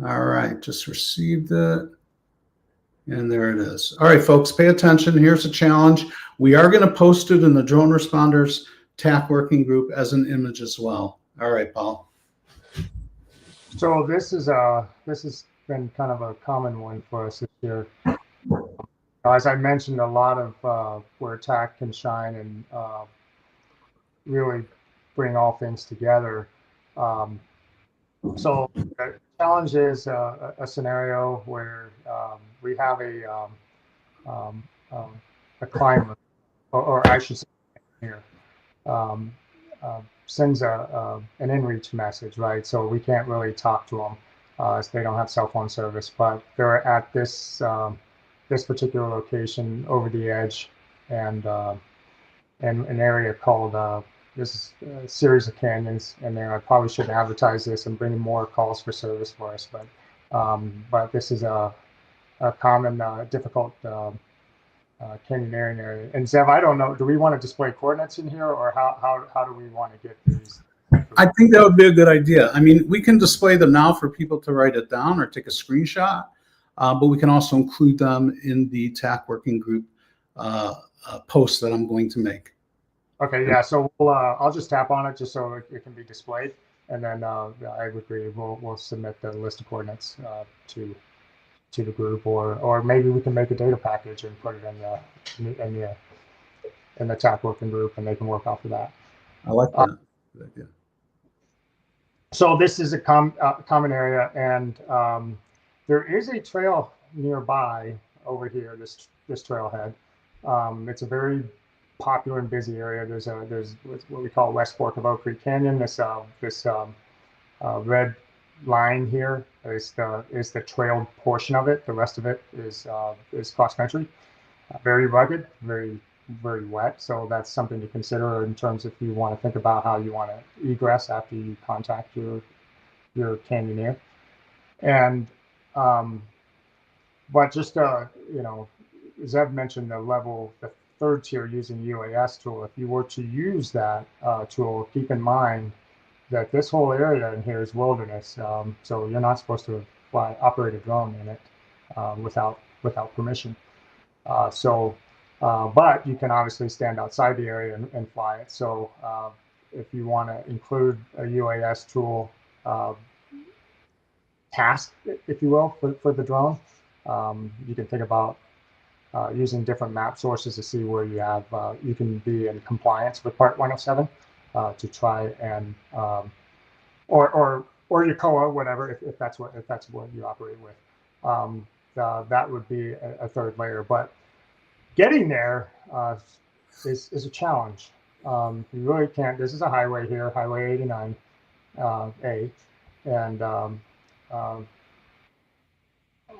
Speaker 1: All right, just received it. And there it is. All right, folks, pay attention. Here's a challenge. We are going to post it in the Droneresponders TAC working group as an image as well. All right, Paul.
Speaker 2: So this has been kind of a common one for us this year. As I mentioned, a lot of where TAC can shine and really bring all things together. So the challenge is a scenario where we have a climber, or I should say, here, sends an inReach message, right? So we can't really talk to them as they don't have cell phone service, but they're at this this particular location over the edge, and an area called this is a series of canyons in there. I probably shouldn't advertise this and bring more calls for service for us, but this is a common difficult canyoneering area. And Zev, I don't know, do we want to display coordinates in here, or how do we want to get these?
Speaker 1: I think that would be a good idea. I mean, we can display them now for people to write it down or take a screenshot, but we can also include them in the TAC working group post that I'm going to make.
Speaker 2: Okay, yeah. So I'll just tap on it just so it can be displayed, and then I would agree. We'll submit the list of coordinates to the group, or maybe we can make a data package and put it in the TAC working group, and they can work off of that.
Speaker 1: I like that.
Speaker 2: So this is a common area, and there is a trail nearby over here. This trailhead. It's a very popular and busy area. There's what we call West Fork of Oak Creek Canyon. This red line here is the trailed portion of it. The rest of it is cross country. Very rugged, very wet. So that's something to consider in terms if you want to think about how you want to egress after you contact your canyoneer. And but just as I've mentioned, the third tier using UAS tool. If you were to use that tool, keep in mind that this whole area in here is wilderness. So you're not supposed to operate a drone in it without permission. But you can obviously stand outside the area and fly it. So if you want to include a UAS tool task, if you will, for the drone, you can think about using different map sources to see where you can be in compliance with Part 107 to try and or Yokoa, whatever, if that's what you operate with. That would be a third layer, but getting there is a challenge. You really can't. This is a highway here, Highway 89 A, and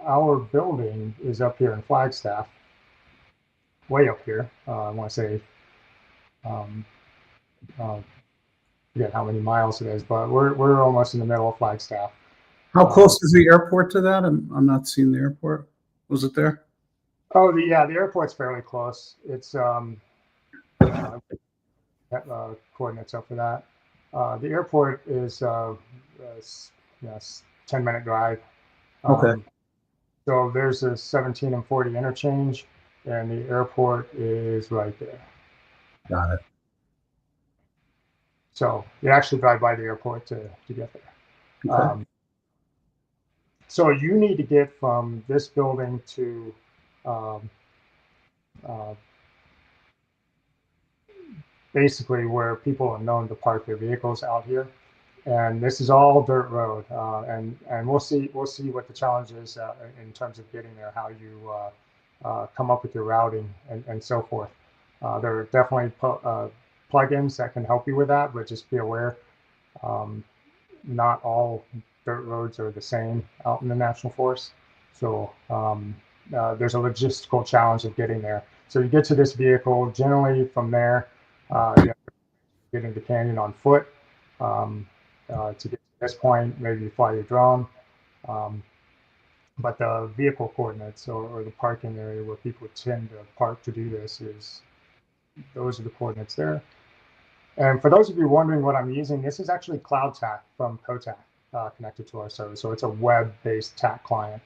Speaker 2: our building is up here in Flagstaff, way up here. I want to say, forget how many miles it is, but we're almost in the middle of Flagstaff.
Speaker 1: How close is the airport to that? I'm not seeing the airport. Was it there?
Speaker 2: Oh, the airport's fairly close. It's coordinates up for that. The airport is 10-minute drive.
Speaker 1: Okay.
Speaker 2: So there's a 17 and 40 interchange, and the airport is right there.
Speaker 1: Got it.
Speaker 2: So you actually drive by the airport to get there.
Speaker 1: Okay.
Speaker 2: So you need to get from this building to basically where people are known to park their vehicles out here, and this is all dirt road. And we'll see what the challenge is in terms of getting there, how you come up with your routing and so forth. There are definitely plugins that can help you with that, but just be aware, not all dirt roads are the same out in the National Forest. So there's a logistical challenge of getting there. So you get to this vehicle, generally from there, you get into the canyon on foot. To get to this point, maybe you fly your drone. But the vehicle coordinates or the parking area where people tend to park to do this those are the coordinates there. And for those of you wondering what I'm using, this is actually CloudTAC from Kotak connected to our service. So it's a web-based TAC client.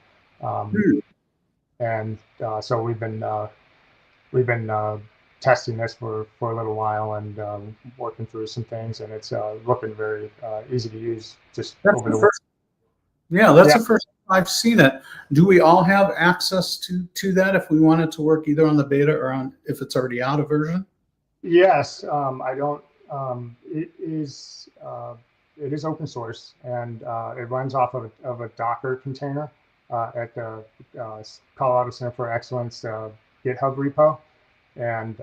Speaker 2: And so we've been testing this for a little while and working through some things, and it's looking very easy to use. Just
Speaker 1: that's
Speaker 2: over the
Speaker 1: first. Yeah, that's the first time I've seen it. Do we all have access to that if we want it to work either on the beta or on if it's already out of version?
Speaker 2: Yes, I don't. It is open source, and it runs off of a Docker container at the Colorado Center for Excellence GitHub repo, and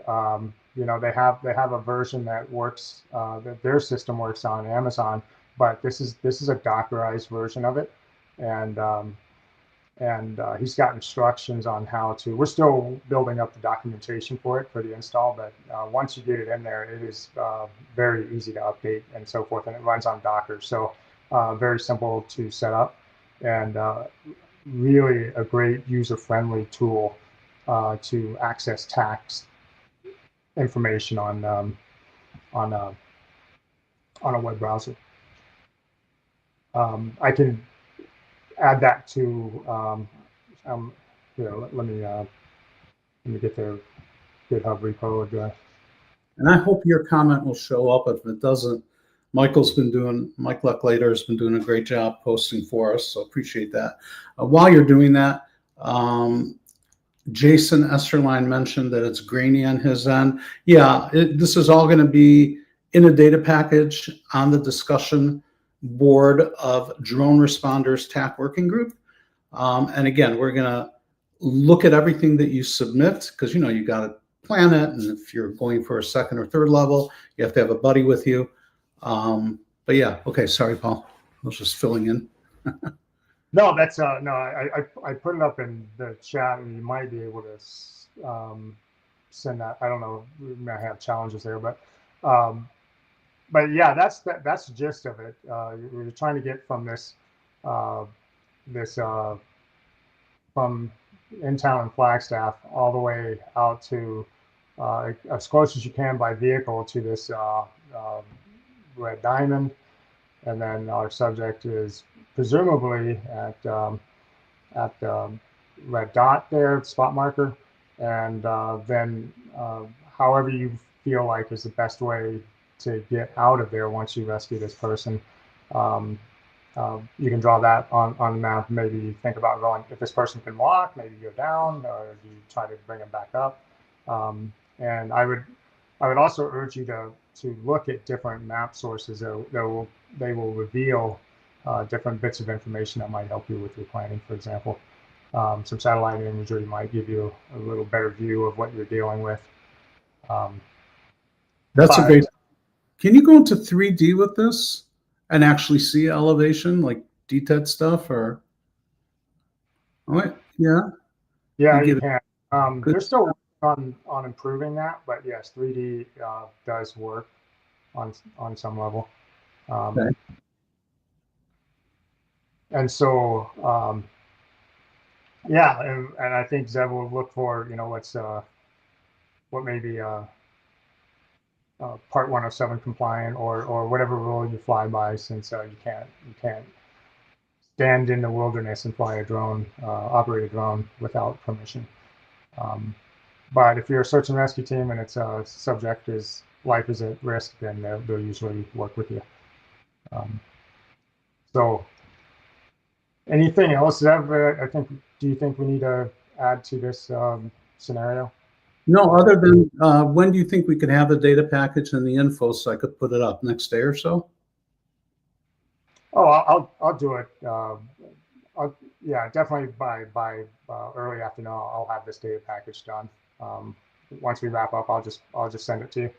Speaker 2: they have a version that works that their system works on Amazon, but this is a Dockerized version of it, and he's got instructions on how to. We're still building up the documentation for it for the install, but once you get it in there, it is very easy to update and so forth, and it runs on Docker, so very simple to set up, and really a great user-friendly tool to access tax information on a web browser. I can add that to let me get their GitHub repo address.
Speaker 1: And I hope your comment will show up. If it doesn't, Mike Lecklater has been doing a great job posting for us, so appreciate that. While you're doing that, Jason Esterline mentioned that it's grainy on his end. Yeah, this is all going to be in a data package on the discussion board of Droneresponders TAC working group. And again, we're going to look at everything that you submit because, you got to plan it. And if you're going for a second or third level, you have to have a buddy with you. But yeah, okay. Sorry, Paul. I was just filling in.
Speaker 2: No, that's no. I put it up in the chat, and you might be able to send that. I don't know. We might have challenges there, but yeah, that's the gist of it. We're trying to get from this from in town in Flagstaff all the way out to as close as you can by vehicle to this Red Diamond, and then our subject is presumably at red dot there, spot marker, and then however you feel like is the best way to get out of there once you rescue this person. You can draw that on the map. Maybe think about going, if this person can walk, maybe go down, or you try to bring them back up. And I would also urge you to look at different map sources. They will reveal different bits of information that might help you with your planning. For example, some satellite imagery might give you a little better view of what you're dealing with.
Speaker 1: That's a great. Can you go into 3D with this and actually see elevation, like DTED stuff, or? What? Yeah.
Speaker 2: Yeah, you can. They're still working on improving that, but yes, 3D does work on some level.
Speaker 1: Okay.
Speaker 2: And so, yeah, and I think Zeb will look for, what may be Part 107 compliant or whatever rule you fly by, since you can't stand in the wilderness and fly a drone, operate a drone without permission. But if you're a search and rescue team and its subject is life is at risk, then they'll usually work with you. So anything else, Zev, do you think we need to add to this scenario?
Speaker 1: No, other than when do you think we could have the data package and the info so I could put it up next day or so?
Speaker 2: Oh, I'll do it. Yeah, definitely by early afternoon, I'll have this data package done. Once we wrap up, I'll just send it to you.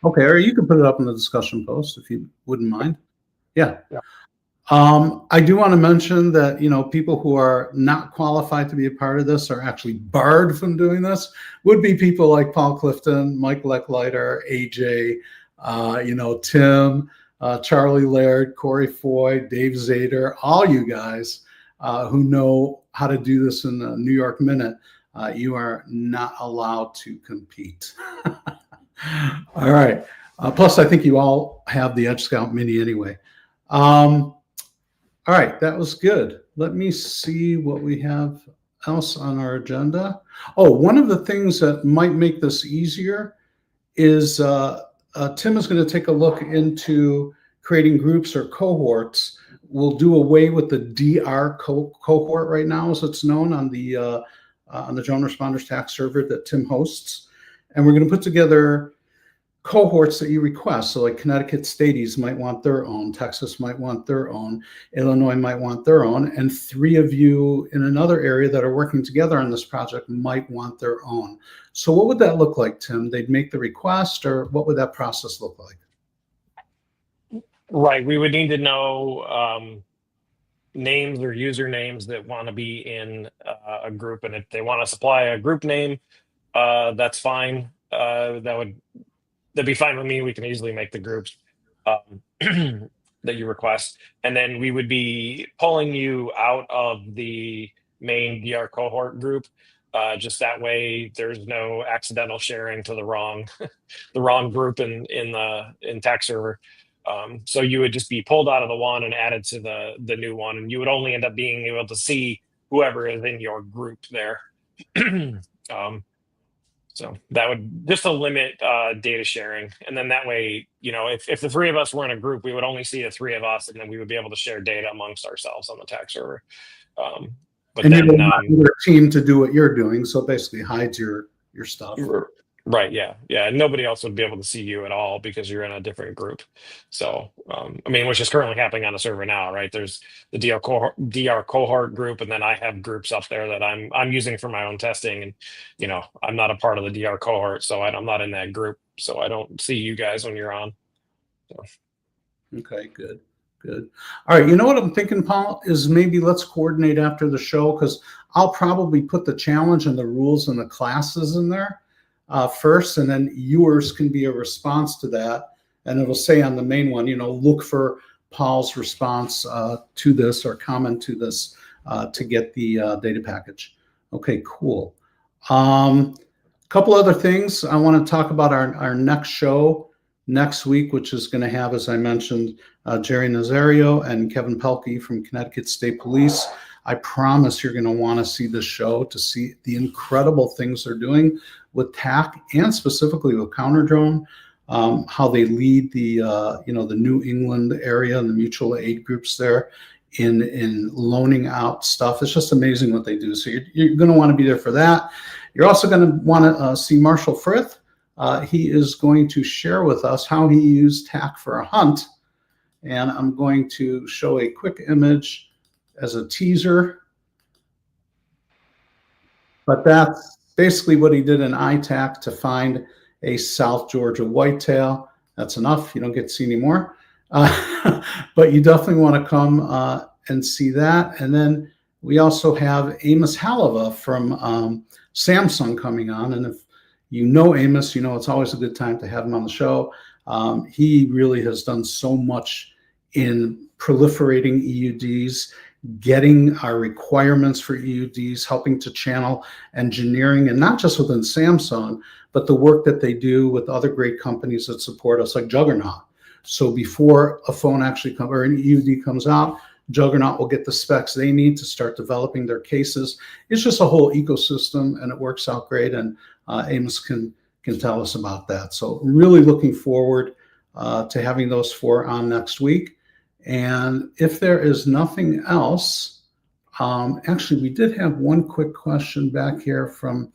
Speaker 1: Okay, or you can put it up in the discussion post if you wouldn't mind. Yeah.
Speaker 2: Yeah.
Speaker 1: I do want to mention that, people who are not qualified to be a part of this are actually barred from doing this, would be people like Paul Clifton, Mike Lecklider, AJ, Tim, Charlie Laird, Corey Foy, Dave Zader, all you guys who know how to do this in the New York Minute. You are not allowed to compete. All right. Plus, I think you all have the Edge Scout Mini anyway. All right, that was good. Let me see what we have else on our agenda. Oh, one of the things that might make this easier is Tim is going to take a look into creating groups or cohorts. We'll do away with the DR cohort right now, as it's known on the Droneresponders TAC server that Tim hosts, and we're going to put together cohorts that you request. So like Connecticut Stadies might want their own, Texas might want their own, Illinois might want their own, and 3 of you in another area that are working together on this project might want their own. So what would that look like, Tim? They'd make the request, or what would that process look like?
Speaker 3: Right. We would need to know names or usernames that want to be in a group. And if they want to supply a group name, that's fine. That'd be fine with me. We can easily make the groups that you request. And then we would be pulling you out of the main DR cohort group. Just that way there's no accidental sharing to the wrong group in TAC server. So you would just be pulled out of the one and added to the new one, and you would only end up being able to see whoever is in your group there. So that would just to limit data sharing. And then that way, if the 3 of us were in a group, we would only see the 3 of us, and then we would be able to share data amongst ourselves on the TAC server.
Speaker 1: But and then you don't want your team to do what you're doing, so basically hides your stuff.
Speaker 3: Right. Yeah. Yeah. And nobody else would be able to see you at all because you're in a different group. So, I mean, which is currently happening on the server now, right? There's the DR cohort group, and then I have groups up there that I'm using for my own testing. And, I'm not a part of the DR cohort, so I'm not in that group. So I don't see you guys when you're on. So.
Speaker 1: Okay, good. Good. All right. You know what I'm thinking, Paul, is maybe let's coordinate after the show, because I'll probably put the challenge and the rules and the classes in there first, and then yours can be a response to that. And it'll say on the main one, look for Paul's response to this or comment to this to get the data package. Okay, cool. Couple other things. I want to talk about our next show next week, which is going to have, as I mentioned, Jerry Nazario and Kevin Pelkey from Connecticut State Police. I promise you're going to want to see this show to see the incredible things they're doing with TAC and specifically with counter drone, how they lead the the New England area and the mutual aid groups there in loaning out stuff. It's just amazing what they do. So you're going to want to be there for that. You're also going to want to see Marshall Frith. He is going to share with us how he used TAC for a hunt. And I'm going to show a quick image as a teaser. But that's basically what he did in ITAC to find a South Georgia whitetail. That's enough. You don't get to see any more. But you definitely want to come and see that. And then we also have Amos Halava from Samsung coming on. And if you know Amos, it's always a good time to have him on the show. He really has done so much in proliferating EUDs, getting our requirements for EUDs, helping to channel engineering, and not just within Samsung, but the work that they do with other great companies that support us, like Juggernaut. So before a phone actually comes or an EUD comes out, Juggernaut will get the specs they need to start developing their cases. It's just a whole ecosystem, and it works out great. And Amos can tell us about that. So really looking forward to having those four on next week. And if there is nothing else, actually, we did have one quick question back here from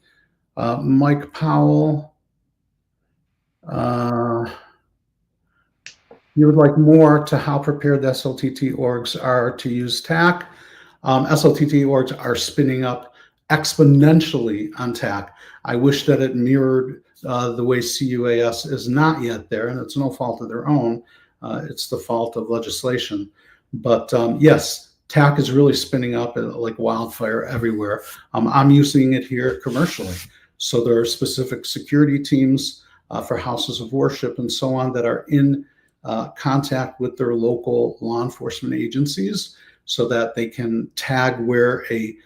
Speaker 1: Mike Powell. You would like more to how prepared the SLTT orgs are to use TAC. SLTT orgs are spinning up exponentially on TAC. I wish that it mirrored the way CUAS is not yet there, and it's no fault of their own. It's the fault of legislation. But yes, TAC is really spinning up like wildfire everywhere. I'm using it here commercially. So there are specific security teams for houses of worship and so on that are in contact with their local law enforcement agencies so that they can tag where a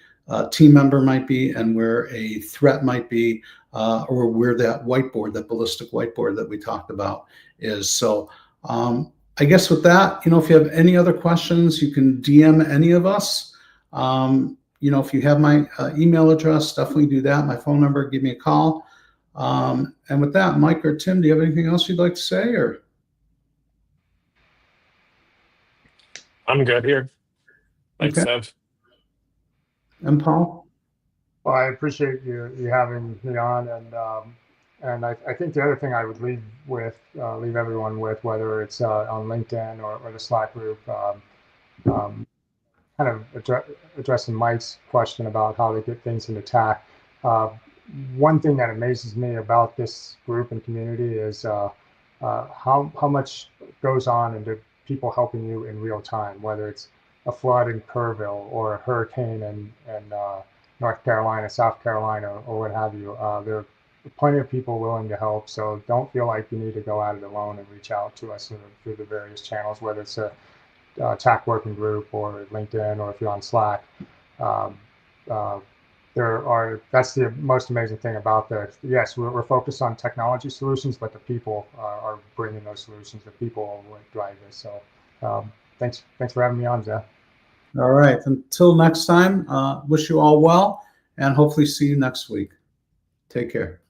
Speaker 1: team member might be and where a threat might be, or where that whiteboard, that ballistic whiteboard that we talked about is. So I guess with that, if you have any other questions, you can DM any of us. If you have my email address, definitely do that. My phone number, give me a call. And with that, Mike or Tim, do you have anything else you'd like to say? Or
Speaker 3: I'm good here. Thanks,
Speaker 1: okay.
Speaker 3: Dev.
Speaker 1: And Paul?
Speaker 2: Well, I appreciate you having me on, and I think the other thing I would leave everyone with, whether it's on LinkedIn or the Slack group, kind of addressing Mike's question about how they get things into TAC. One thing that amazes me about this group and community is how much goes on into people helping you in real time, whether it's a flood in Kerrville or a hurricane in North Carolina, South Carolina, or what have you. There are plenty of people willing to help, so don't feel like you need to go at it alone and reach out to us through the various channels, whether it's a TAC working group or LinkedIn, or if you're on Slack. That's the most amazing thing about this. Yes, we're focused on technology solutions, but the people are bringing those solutions. The people will drive this. So thanks for having me on, Zach.
Speaker 1: All right. Until next time, wish you all well, and hopefully see you next week. Take care.